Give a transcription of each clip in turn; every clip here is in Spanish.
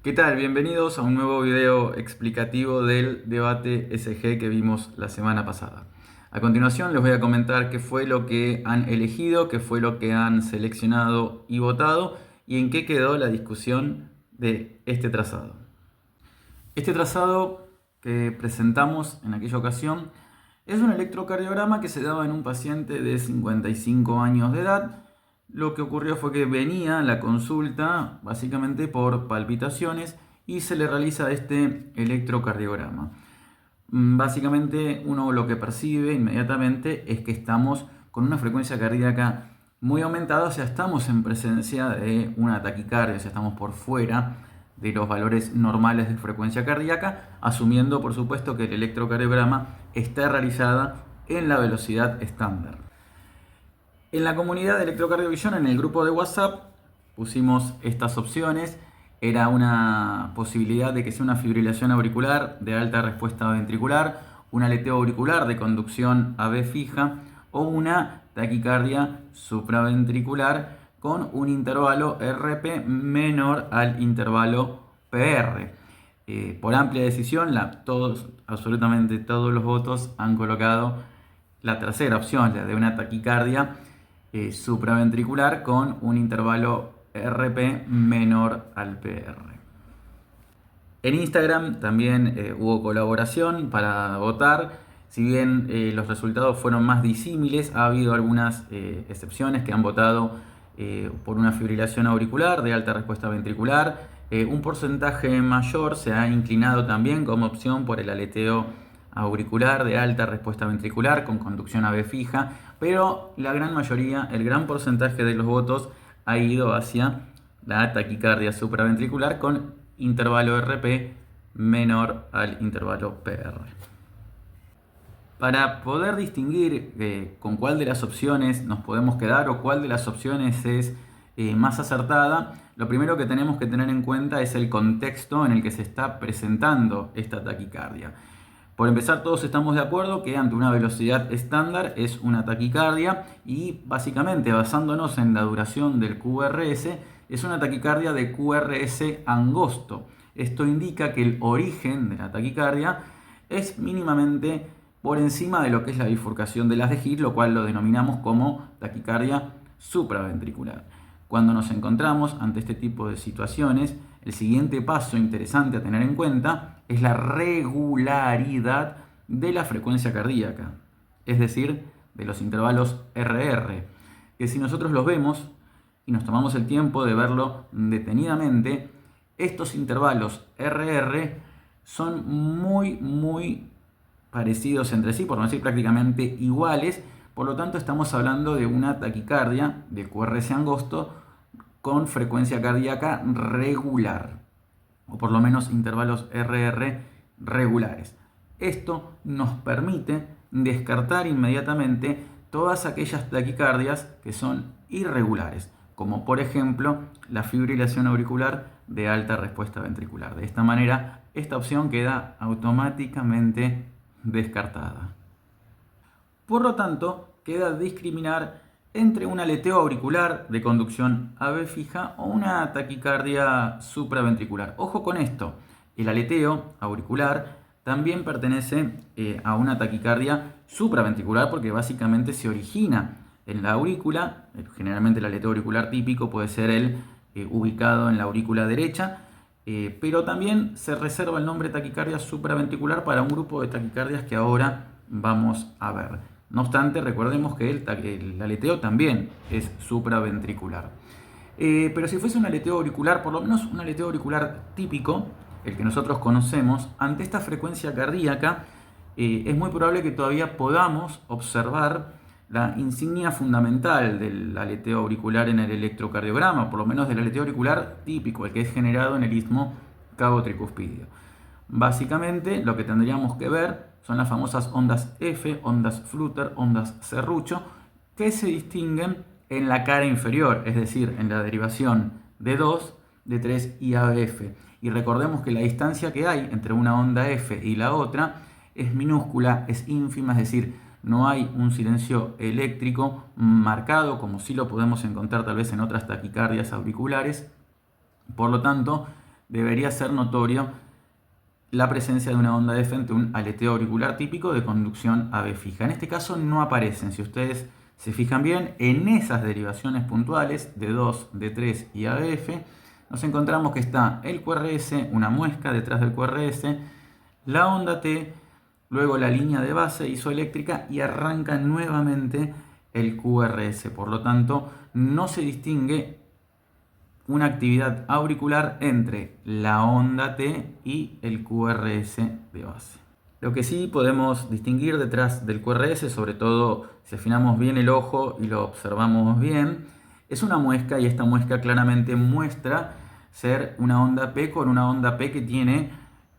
¿Qué tal? Bienvenidos a un nuevo video explicativo del debate SG que vimos la semana pasada. A continuación les voy a comentar qué fue lo que han elegido, qué fue lo que han seleccionado y votado y en qué quedó la discusión de este trazado. Este trazado que presentamos en aquella ocasión es un electrocardiograma que se daba en un paciente de 55 años de edad. Lo que ocurrió fue que venía la consulta básicamente por palpitaciones y se le realiza este electrocardiograma. Básicamente uno lo que percibe inmediatamente es que estamos con una frecuencia cardíaca muy aumentada, o sea, estamos en presencia de una taquicardia, o sea, estamos por fuera de los valores normales de frecuencia cardíaca, asumiendo por supuesto que el electrocardiograma está realizada en la velocidad estándar. En la comunidad de Electrocardiovisión, en el grupo de WhatsApp, pusimos estas opciones. Era una posibilidad de que sea una fibrilación auricular de alta respuesta ventricular, un aleteo auricular de conducción AB fija o una taquicardia supraventricular con un intervalo RP menor al intervalo PR. Por amplia decisión, absolutamente todos los votos han colocado la tercera opción, la de una taquicardia supraventricular con un intervalo RP menor al PR. En Instagram también hubo colaboración para votar. Si bien los resultados fueron más disímiles, ha habido algunas excepciones que han votado por una fibrilación auricular de alta respuesta ventricular. Un porcentaje mayor se ha inclinado también como opción por el aleteo auricular de alta respuesta ventricular con conducción AB fija, pero la gran mayoría, el gran porcentaje de los votos ha ido hacia la taquicardia supraventricular con intervalo RP menor al intervalo PR. Para poder distinguir con cuál de las opciones nos podemos quedar o cuál de las opciones es más acertada, lo primero que tenemos que tener en cuenta es el contexto en el que se está presentando esta taquicardia. Por empezar, todos estamos de acuerdo que ante una velocidad estándar es una taquicardia y básicamente basándonos en la duración del QRS es una taquicardia de QRS angosto. Esto indica que el origen de la taquicardia es mínimamente por encima de lo que es la bifurcación de las de His, lo cual lo denominamos como taquicardia supraventricular. Cuando nos encontramos ante este tipo de situaciones, el siguiente paso interesante a tener en cuenta es la regularidad de la frecuencia cardíaca, es decir, de los intervalos RR, que si nosotros los vemos y nos tomamos el tiempo de verlo detenidamente, estos intervalos RR son muy parecidos entre sí, por no decir prácticamente iguales. Por lo tanto, estamos hablando de una taquicardia de QRS angosto con frecuencia cardíaca regular, o por lo menos intervalos RR regulares. Esto nos permite descartar inmediatamente todas aquellas taquicardias que son irregulares, como por ejemplo la fibrilación auricular de alta respuesta ventricular. De esta manera, esta opción queda automáticamente descartada. Por lo tanto, queda discriminar entre un aleteo auricular de conducción AB fija o una taquicardia supraventricular. Ojo con esto, el aleteo auricular también pertenece a una taquicardia supraventricular porque básicamente se origina en la aurícula. Generalmente el aleteo auricular típico puede ser el ubicado en la aurícula derecha, pero también se reserva el nombre taquicardia supraventricular para un grupo de taquicardias que ahora vamos a ver. No obstante, recordemos que el aleteo también es supraventricular. Pero si fuese un aleteo auricular, por lo menos un aleteo auricular típico, el que nosotros conocemos, ante esta frecuencia cardíaca, es muy probable que todavía podamos observar la insignia fundamental del aleteo auricular en el electrocardiograma, por lo menos del aleteo auricular típico, el que es generado en el istmo cabo-tricuspidio. Básicamente, lo que tendríamos que ver son las famosas ondas F, ondas Flutter, ondas Serrucho, que se distinguen en la cara inferior, es decir, en la derivación de 2, de 3 y AF. Y recordemos que la distancia que hay entre una onda F y la otra es minúscula, es ínfima, es decir, no hay un silencio eléctrico marcado, como sí lo podemos encontrar tal vez en otras taquicardias auriculares. Por lo tanto, debería ser notorio la presencia de una onda F ante un aleteo auricular típico de conducción AB fija. En este caso no aparecen. Si ustedes se fijan bien, en esas derivaciones puntuales de 2, D3 y ABF, nos encontramos que está el QRS, una muesca detrás del QRS, la onda T, luego la línea de base isoeléctrica y arranca nuevamente el QRS. Por lo tanto, no se distingue una actividad auricular entre la onda T y el QRS de base. Lo que sí podemos distinguir detrás del QRS, sobre todo si afinamos bien el ojo y lo observamos bien, es una muesca, y esta muesca claramente muestra ser una onda P con una onda P que tiene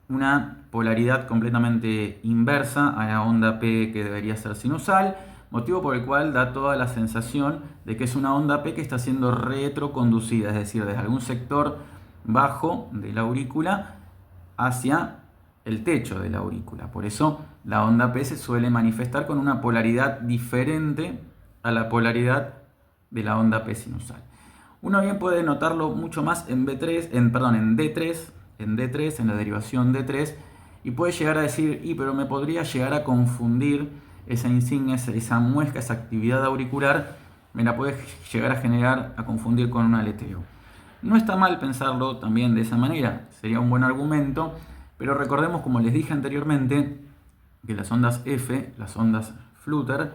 una polaridad completamente inversa a la onda P que debería ser sinusal, motivo por el cual da toda la sensación de que es una onda P que está siendo retroconducida, es decir, desde algún sector bajo de la aurícula hacia el techo de la aurícula. Por eso la onda P se suele manifestar con una polaridad diferente a la polaridad de la onda P sinusal. Uno bien puede notarlo mucho más en D3, en la derivación D3, y puede llegar a decir, pero me podría llegar a confundir esa insignia, esa muesca, esa actividad auricular, me la puede llegar a generar, a confundir con un aleteo. No está mal pensarlo también de esa manera, sería un buen argumento, pero recordemos, como les dije anteriormente, que las ondas F, las ondas flutter,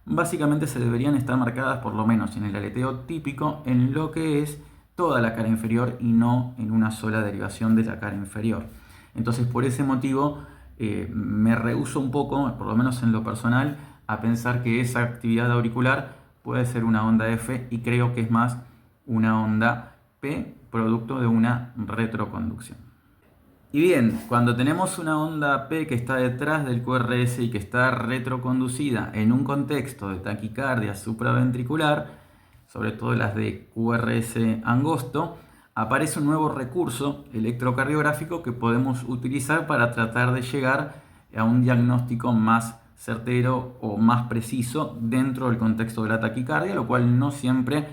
básicamente se deberían estar marcadas, por lo menos en el aleteo típico, en lo que es toda la cara inferior y no en una sola derivación de la cara inferior. Entonces, por ese motivo, me rehúso un poco, por lo menos en lo personal, a pensar que esa actividad auricular puede ser una onda F, y creo que es más una onda P, producto de una retroconducción. Y bien, cuando tenemos una onda P que está detrás del QRS y que está retroconducida en un contexto de taquicardia supraventricular, sobre todo las de QRS angosto, aparece un nuevo recurso electrocardiográfico que podemos utilizar para tratar de llegar a un diagnóstico más certero o más preciso dentro del contexto de la taquicardia, lo cual no siempre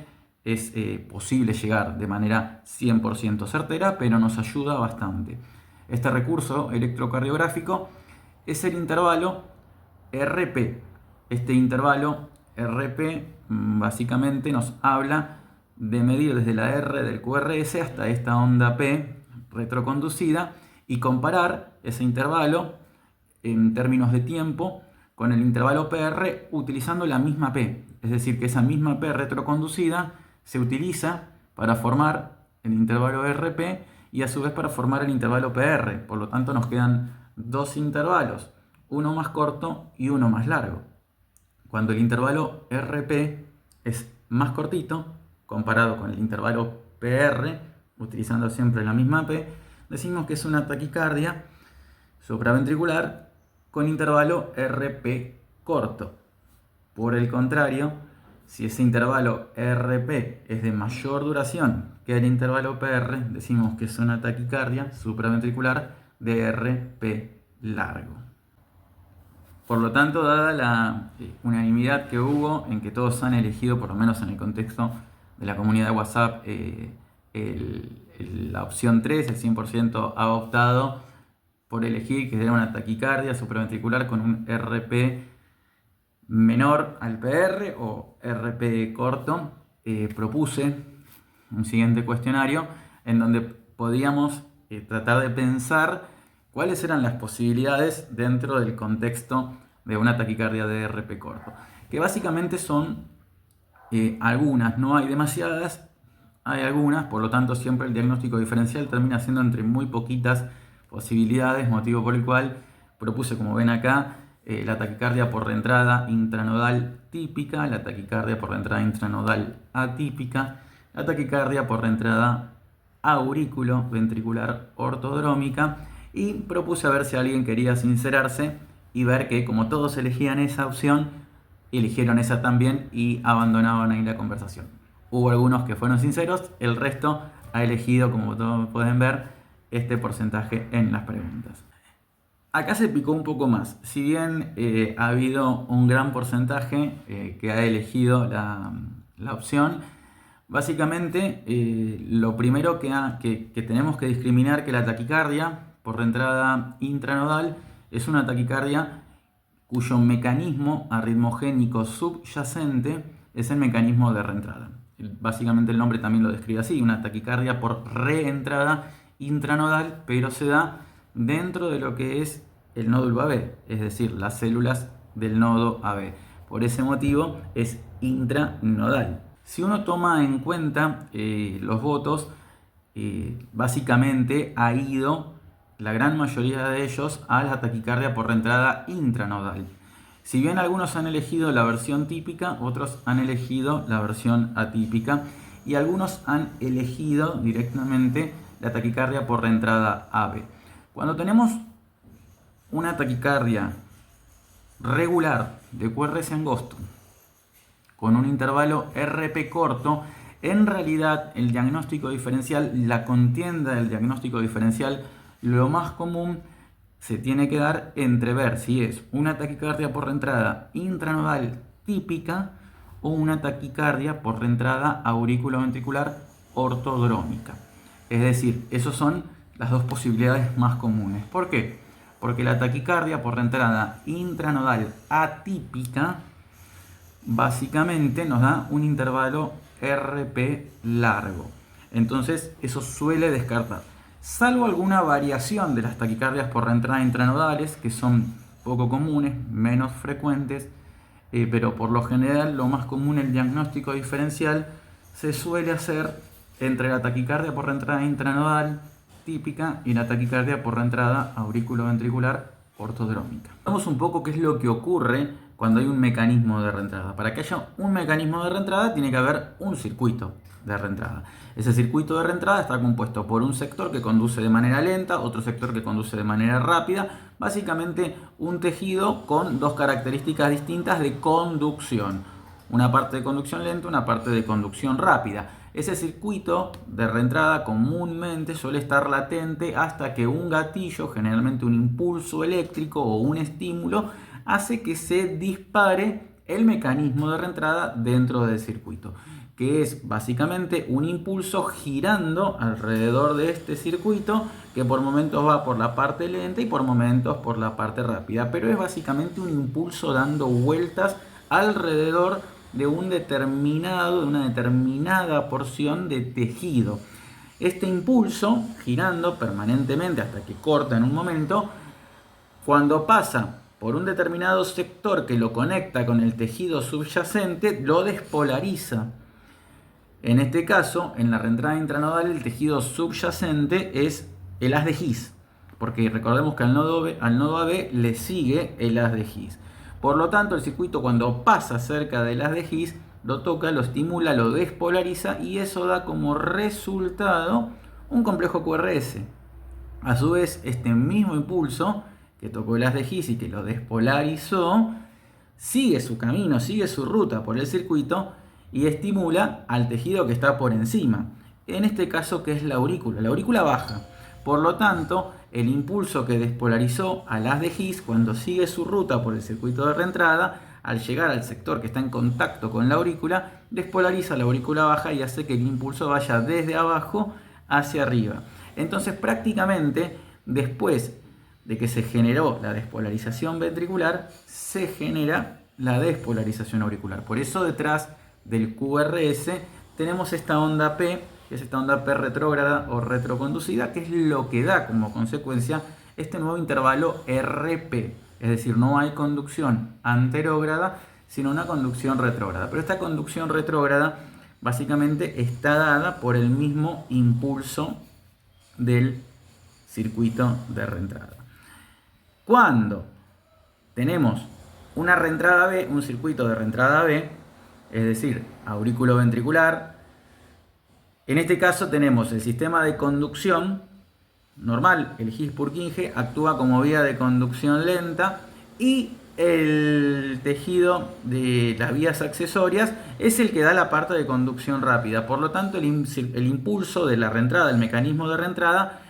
es posible llegar de manera 100% certera, pero nos ayuda bastante. Este recurso electrocardiográfico es el intervalo RP. Este intervalo RP básicamente nos habla de medir desde la R del QRS hasta esta onda P retroconducida y comparar ese intervalo en términos de tiempo con el intervalo PR utilizando la misma P. Es decir, que esa misma P retroconducida se utiliza para formar el intervalo RP y a su vez para formar el intervalo PR. Por lo tanto, nos quedan dos intervalos, uno más corto y uno más largo. Cuando el intervalo RP es más cortito, comparado con el intervalo PR, utilizando siempre la misma P, decimos que es una taquicardia supraventricular con intervalo RP corto. Por el contrario, si ese intervalo RP es de mayor duración que el intervalo PR, decimos que es una taquicardia supraventricular de RP largo. Por lo tanto, dada la unanimidad que hubo en que todos han elegido, por lo menos en el contexto de la comunidad de WhatsApp, la opción 3, el 100% ha optado por elegir que era una taquicardia supraventricular con un RP menor al PR o RP corto, propuse un siguiente cuestionario en donde podíamos tratar de pensar cuáles eran las posibilidades dentro del contexto de una taquicardia de RP corto, que básicamente son algunas, no hay demasiadas, hay algunas, por lo tanto siempre el diagnóstico diferencial termina siendo entre muy poquitas posibilidades, motivo por el cual propuse, como ven acá, la taquicardia por reentrada intranodal típica, la taquicardia por reentrada intranodal atípica, la taquicardia por reentrada aurículo-ventricular ortodrómica, y propuse a ver si alguien quería sincerarse y ver que, como todos elegían esa opción, eligieron esa también y abandonaban ahí la conversación. Hubo algunos que fueron sinceros, el resto ha elegido, como todos pueden ver, este porcentaje en las preguntas. Acá se picó un poco más. Si bien ha habido un gran porcentaje que ha elegido la opción, Básicamente, lo primero que tenemos que discriminar que la taquicardia por reentrada intranodal es una taquicardia cuyo mecanismo arritmogénico subyacente es el mecanismo de reentrada. Básicamente el nombre también lo describe así, una taquicardia por reentrada intranodal, pero se da dentro de lo que es el nódulo AB, es decir, las células del nodo AB. Por ese motivo es intranodal. Si uno toma en cuenta los votos, básicamente ha ido la gran mayoría de ellos a la taquicardia por reentrada intranodal. Si bien algunos han elegido la versión típica, otros han elegido la versión atípica y algunos han elegido directamente la taquicardia por reentrada AB. Cuando tenemos una taquicardia regular de QRS angosto con un intervalo RP corto, en realidad el diagnóstico diferencial, la contienda del diagnóstico diferencial, lo más común se tiene que dar entre ver si es una taquicardia por reentrada intranodal típica o una taquicardia por reentrada auriculoventricular ortodrómica. Es decir, esas son las dos posibilidades más comunes. ¿Por qué? Porque la taquicardia por reentrada intranodal atípica básicamente nos da un intervalo RP largo. Entonces eso suele descartar. Salvo alguna variación de las taquicardias por reentrada intranodales, que son poco comunes, menos frecuentes, pero por lo general lo más común, el diagnóstico diferencial, se suele hacer entre la taquicardia por reentrada intranodal típica y la taquicardia por reentrada auriculoventricular ortodrómica. Vamos un poco qué es lo que ocurre cuando hay un mecanismo de reentrada. Para que haya un mecanismo de reentrada tiene que haber un circuito de reentrada. Ese circuito de reentrada está compuesto por un sector que conduce de manera lenta, otro sector que conduce de manera rápida, básicamente un tejido con dos características distintas de conducción. Una parte de conducción lenta, una parte de conducción rápida. Ese circuito de reentrada comúnmente suele estar latente hasta que un gatillo, generalmente un impulso eléctrico o un estímulo, hace que se dispare el mecanismo de reentrada dentro del circuito, que es básicamente un impulso girando alrededor de este circuito que por momentos va por la parte lenta y por momentos por la parte rápida, pero es básicamente un impulso dando vueltas alrededor de una determinada porción de tejido. Este impulso girando permanentemente hasta que corta en un momento, cuando pasa por un determinado sector que lo conecta con el tejido subyacente, lo despolariza. En este caso, en la reentrada intranodal, el tejido subyacente es el haz de His, porque recordemos que al nodo AB le sigue el haz de His. Por lo tanto, el circuito, cuando pasa cerca del haz de His, lo toca, lo estimula, lo despolariza y eso da como resultado un complejo QRS. A su vez, este mismo impulso que tocó el haz de His y que lo despolarizó, sigue su camino, sigue su ruta por el circuito y estimula al tejido que está por encima. En este caso, que es la aurícula baja. Por lo tanto, el impulso que despolarizó al haz de His, cuando sigue su ruta por el circuito de reentrada, al llegar al sector que está en contacto con la aurícula, despolariza la aurícula baja y hace que el impulso vaya desde abajo hacia arriba. Entonces, prácticamente, después de que se generó la despolarización ventricular, se genera la despolarización auricular. Por eso detrás del QRS tenemos esta onda P, que es esta onda P retrógrada o retroconducida, que es lo que da como consecuencia este nuevo intervalo RP. Es decir, no hay conducción anterógrada, sino una conducción retrógrada. Pero esta conducción retrógrada básicamente está dada por el mismo impulso del circuito de reentrada. Cuando tenemos una reentrada B, un circuito de reentrada B, es decir, auriculoventricular, en este caso tenemos el sistema de conducción normal, el His-Purkinje actúa como vía de conducción lenta y el tejido de las vías accesorias es el que da la parte de conducción rápida. Por lo tanto, el impulso de la reentrada, el mecanismo de reentrada,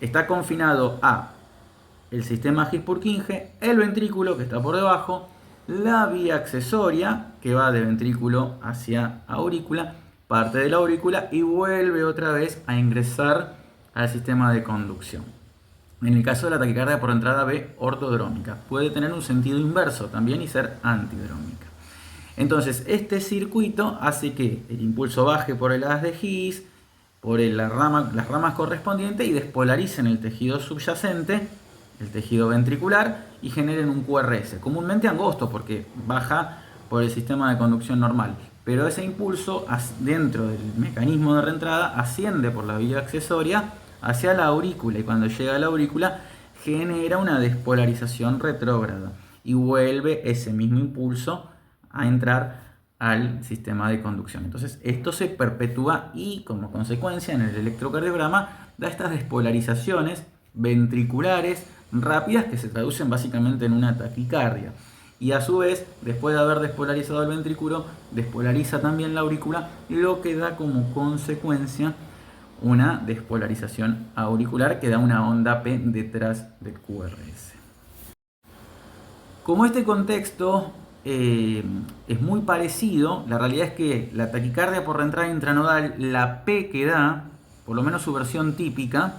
está confinado a el sistema His-Purkinje, el ventrículo que está por debajo, La vía accesoria, que va de ventrículo hacia aurícula, parte de la aurícula y vuelve otra vez a ingresar al sistema de conducción. En el caso de la taquicardia por entrada B ortodrómica, puede tener un sentido inverso también y ser antidrómica. Entonces, este circuito hace que el impulso baje por el haz de His, por las ramas correspondientes y despolarizan el tejido subyacente, el tejido ventricular, y generen un QRS, comúnmente angosto porque baja por el sistema de conducción normal. Pero ese impulso dentro del mecanismo de reentrada asciende por la vía accesoria hacia la aurícula y cuando llega a la aurícula genera una despolarización retrógrada y vuelve ese mismo impulso a entrar al sistema de conducción. Entonces esto se perpetúa y como consecuencia en el electrocardiograma da estas despolarizaciones ventriculares rápidas que se traducen básicamente en una taquicardia. Y a su vez, después de haber despolarizado el ventrículo, despolariza también la aurícula, lo que da como consecuencia una despolarización auricular que da una onda P detrás del QRS. Como este contexto es muy parecido, la realidad es que la taquicardia por reentrada intranodal, la P que da, por lo menos su versión típica,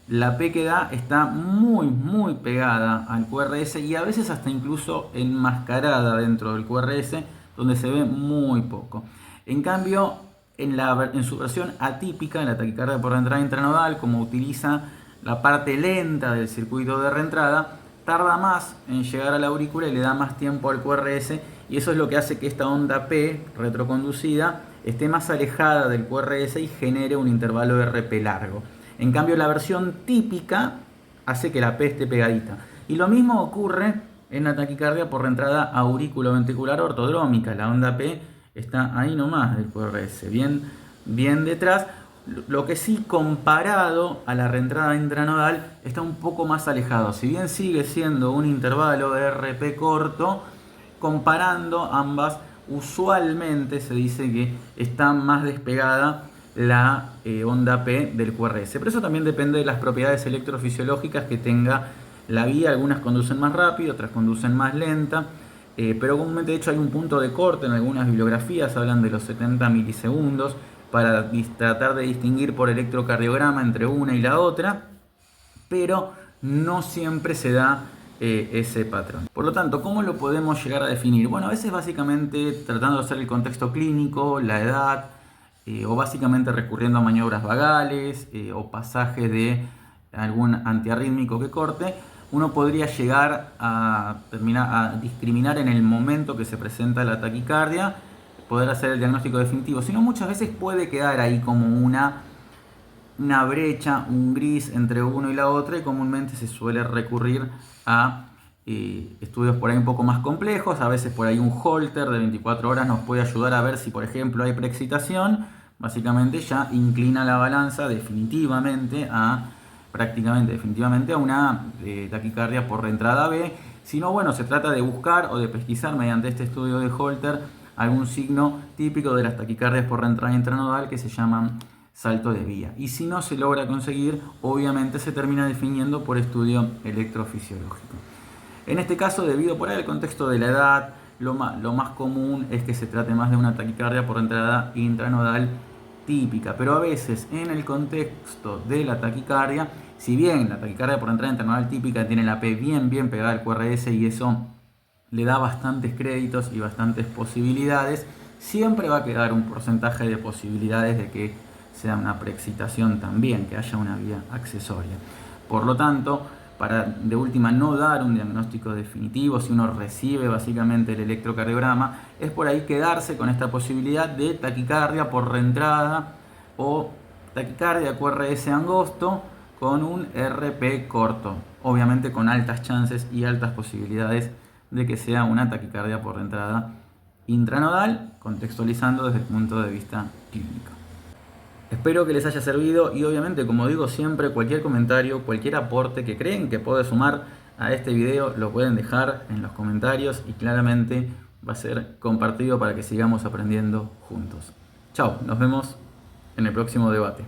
la P que da está muy pegada al QRS y a veces hasta incluso enmascarada dentro del QRS, donde se ve muy poco. En cambio, en su versión atípica, la taquicardia por reentrada intranodal, como utiliza la parte lenta del circuito de reentrada, tarda más en llegar a la aurícula y le da más tiempo al QRS, y eso es lo que hace que esta onda P retroconducida esté más alejada del QRS y genere un intervalo RP largo. En cambio, la versión típica hace que la P esté pegadita. Y lo mismo ocurre en la taquicardia por reentrada aurículo-ventricular ortodrómica. La onda P está ahí nomás del QRS, bien detrás. Lo que sí, comparado a la reentrada intranodal, está un poco más alejado. Si bien sigue siendo un intervalo RP corto, comparando ambas, usualmente se dice que está más despegada la onda P del QRS. Pero eso también depende de las propiedades electrofisiológicas que tenga la vía. Algunas conducen más rápido, otras conducen más lenta. Pero comúnmente, de hecho, hay un punto de corte en algunas bibliografías, hablan de los 70 milisegundos, para tratar de distinguir por electrocardiograma entre una y la otra, pero no siempre se da ese patrón. Por lo tanto, ¿cómo lo podemos llegar a definir? Bueno, a veces básicamente tratando de hacer el contexto clínico, la edad, o básicamente recurriendo a maniobras vagales o pasajes de algún antiarrítmico que corte, uno podría llegar a discriminar en el momento que se presenta la taquicardia, poder hacer el diagnóstico definitivo. Si no, muchas veces puede quedar ahí como una brecha, un gris entre uno y la otra, y comúnmente se suele recurrir a estudios por ahí un poco más complejos. A veces por ahí un Holter de 24 horas nos puede ayudar a ver si, por ejemplo, hay preexcitación. Básicamente ya inclina la balanza definitivamente prácticamente definitivamente a una taquicardia por reentrada B. Si no, bueno, se trata de buscar o de pesquisar mediante este estudio de Holter algún signo típico de las taquicardias por reentrada intranodal que se llaman salto de vía. Y si no se logra conseguir, obviamente se termina definiendo por estudio electrofisiológico. En este caso, debido por ahí al contexto de la edad, lo más común es que se trate más de una taquicardia por entrada intranodal típica. Pero a veces, en el contexto de la taquicardia, si bien la taquicardia por entrada intranodal típica tiene la P bien pegada al QRS y eso le da bastantes créditos y bastantes posibilidades, siempre va a quedar un porcentaje de posibilidades de que sea una preexcitación también, que haya una vía accesoria. Por lo tanto, para de última no dar un diagnóstico definitivo, si uno recibe básicamente el electrocardiograma, es por ahí quedarse con esta posibilidad de taquicardia por reentrada o taquicardia QRS angosto con un RP corto, obviamente con altas chances y altas posibilidades de que sea una taquicardia por reentrada intranodal, contextualizando desde el punto de vista clínico. Espero que les haya servido y obviamente, como digo siempre, cualquier comentario, cualquier aporte que creen que puede sumar a este video lo pueden dejar en los comentarios y claramente va a ser compartido para que sigamos aprendiendo juntos. Chao, nos vemos en el próximo debate.